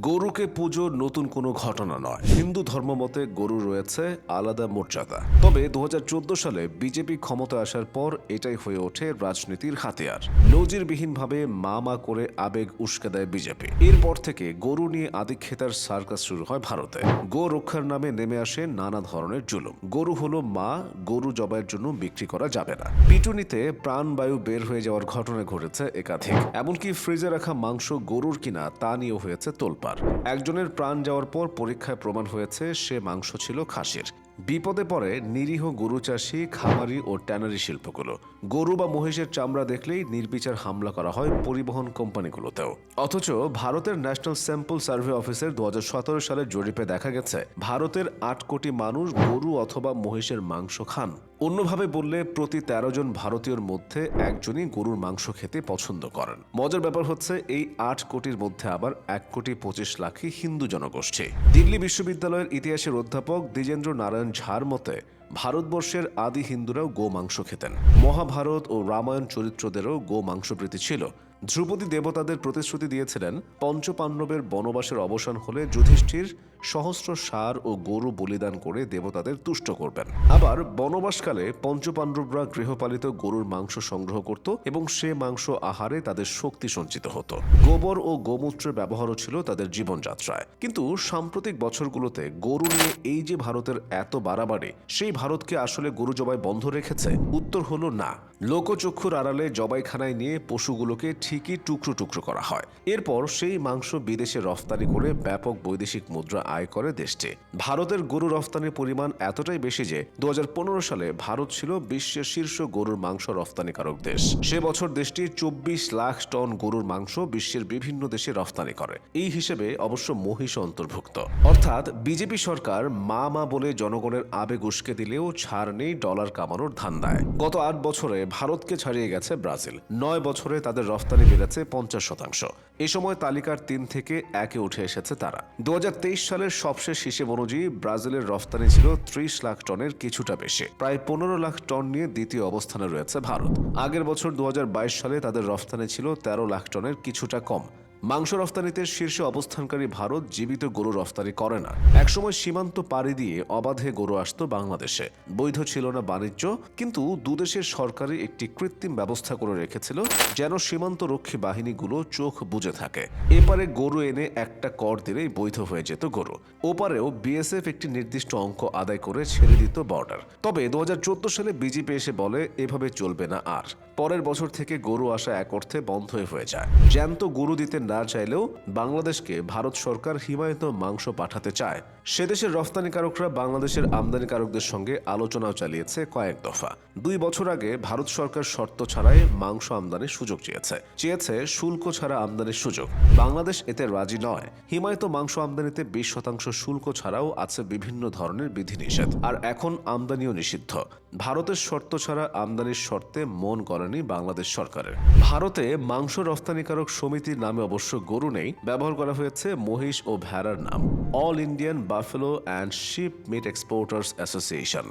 গরুকে পুজো নতুন কোনো ঘটনা নয়। হিন্দু ধর্মমতে গরু রয়েছে আলাদা মর্যাদা। তবে ২০১৪ সালে বিজেপি ক্ষমতায় আসার পর এটাই হয়ে ওঠে রাজনীতির হাতিয়ার। নজিরবিহীনভাবে মা মা করে আবেগ উস্কে দেয় বিজেপি। এরপর থেকে গরু নিয়ে আদিক্ষেতার সার্কাস শুরু হয় ভারতে। গো রক্ষার নামে নেমে আসে নানা ধরনের জুলুম। গরু হলো মা, গরু জবাইয়ের জন্য বিক্রি করা যাবে না। পিটুনিতে প্রাণবায়ু বের হয়ে যাওয়ার ঘটনা ঘটেছে একাধিক। এমনকি ফ্রিজে রাখা মাংস গরুর কিনা তা নিয়েও হয়েছে তোলপাড়। একজনের প্রাণ যাওয়ার পর পরীক্ষায় প্রমাণ হয়েছে সে মাংস ছিল খাসির। বিপদে পড়ে নিরীহ গরু চাষি, খামারি ও ট্যানারি শিল্পগুলো। গরু বা মহিষের চামড়া দেখলেই নির্বিচার হামলা করা হয় পরিবহন কোম্পানিগুলোতেও। অথচ ভারতের ন্যাশনাল স্যাম্পল সার্ভে অফিসের ২০১৭ সালের জরিপে দেখা গেছে ভারতের ৮ কোটি মানুষ গরু অথবা মহিষের মাংস খান। অন্যভাবে বললে প্রতি ১৩ জন ভারতীয়র মধ্যে একজনই গরুর মাংস খেতে পছন্দ করেন। মজার ব্যাপার হচ্ছে এই ৮ কোটির মধ্যে আবার ১,২৫,০০,০০০ হিন্দু জনগোষ্ঠী। দিল্লি বিশ্ববিদ্যালয়ের ইতিহাসের অধ্যাপক দ্বিজেন্দ্র নারায়ণ ঝার মতে ভারতবর্ষের আদি হিন্দুরাও গো মাংস খেতেন। মহাভারত ও রামায়ণ চরিত্রদেরও গো মাংসপ্রীতি ছিল। ধ্রুপদী দেবতাদের প্রতিশ্রুতি দিয়েছিলেন পঞ্চপাণ্ডবের বনবাসের অবসান হলে যুধিষ্ঠির সহস্র ষাঁড় ও গরু বলিদান করে দেবতাদের তুষ্ট করবেন। আবার বনবাসকালে পঞ্চপাণ্ডবরা গৃহপালিত গরুর মাংস সংগ্রহ করত এবং সে মাংস আহারে তাদের শক্তি সঞ্চিত হতো। গোবর ও গোমূত্রের ব্যবহারও ছিল তাদের জীবনযাত্রায়। কিন্তু সাম্প্রতিক বছরগুলোতে গরু নিয়ে এই যে ভারতের এত বাড়াবাড়ি, সেই ভারতকে আসলে গরু জবাই বন্ধ রেখেছে? উত্তর হলো না। লোকচক্ষুর আড়ালে জবাইখানায় নিয়ে পশুগুলোকে ঠিকই টুকরো টুকরো করা হয়। এরপর সেই মাংস বিদেশে রফতানি করে ব্যাপক বৈদেশিক মুদ্রা আয় করে দেশটি। ভারতের গরু রফতানির পরিমাণ এতটাই বেশি যে ২০১৫ সালে ভারত ছিল বিশ্বের শীর্ষ গরুর মাংস রফতানিকারক দেশ। সে বছর দেশটি ২৪ লাখ টন গরুর মাংস বিশ্বের বিভিন্ন দেশে রফতানি করে। এই হিসেবে অবশ্য মহিষ অন্তর্ভুক্ত। অর্থাৎ বিজেপি সরকার মা মা বলে জনগণের আবেগ উস্কে দিলেও ছাড় নেই ডলার কামানোর ধান্দায়। গত ৮ বছরে ভারতকে ছাড়িয়ে গেছে ব্রাজিল। ৯ বছরে তাদের রফতানি বেড়েছে ৫০%। এ সময় তালিকার ৩ থেকে ১-এ উঠে এসেছে তারা। ২০২৩ সালের সবশেষ হিসেব অনুযায়ী ব্রাজিলের রফতানি ছিল ৩০ লাখ টনের কিছুটা বেশি। প্রায় ১৫ লাখ টন নিয়ে দ্বিতীয় অবস্থানে রয়েছে ভারত। আগের বছর ২০২২ সালে তাদের রফতানি ছিল ১৩ লাখ টনের কিছুটা কম। মাংস রফতানিতে শীর্ষে অবস্থানকারী ভারত জীবিত গরু রফতানি করে না। একসময় সীমান্ত পাড়ি দিয়ে অবাধে গরু আসত বাংলাদেশে। বৈধ ছিল না বাণিজ্য, কিন্তু দুদেশের সরকারই একটি কৃত্রিম ব্যবস্থা করে রেখেছিল যেন সীমান্ত রক্ষী বাহিনীগুলো চোখ বুজে থাকে। এপারে গরু এনে একটা কর দিলেই বৈধ হয়ে যেত গরু। ওপারেও বিএসএফ একটি নির্দিষ্ট অঙ্ক আদায় করে ছেড়ে দিত বর্ডার। তবে ২০১৪ সালে বিজেপি এসে বলে এভাবে চলবে না আর। পরের বছর থেকে গরু আসা এক অর্থে বন্ধই হয়ে যায়। জ্যান্ত গরু দিতে না চাইলেও বাংলাদেশকে ভারত সরকার হিমায়িত মাংস পাঠাতে চায়। সেদেশের রফতানিকারকরা বাংলাদেশের আমদানিকারকদের সঙ্গে আলোচনাও চালিয়েছে কয়েক দফা। ২ বছর আগে ভারত সরকার শর্ত ছাড়াই মাংস আমদানির সুযোগ চেয়েছে শুল্ক ছাড়া আমদানির সুযোগ। বাংলাদেশ এতে রাজি নয়। হিমায়িত মাংস আমদানিতে ২০% শুল্ক ছাড়াও আছে বিভিন্ন ধরনের বিধিনিষেধ। আর এখন আমদানিও নিষিদ্ধ। ভারতের শর্ত ছাড়া আমদানির শর্তে মন করেনি বাংলাদেশ সরকারের। ভারতে মাংস রফতানিকারক সমিতির নামে অবশ্য গরু নেই, ব্যবহার করা হয়েছে মহিষ ও ভেড়ার নাম। All Indian Buffalo and Sheep Meat Exporters association.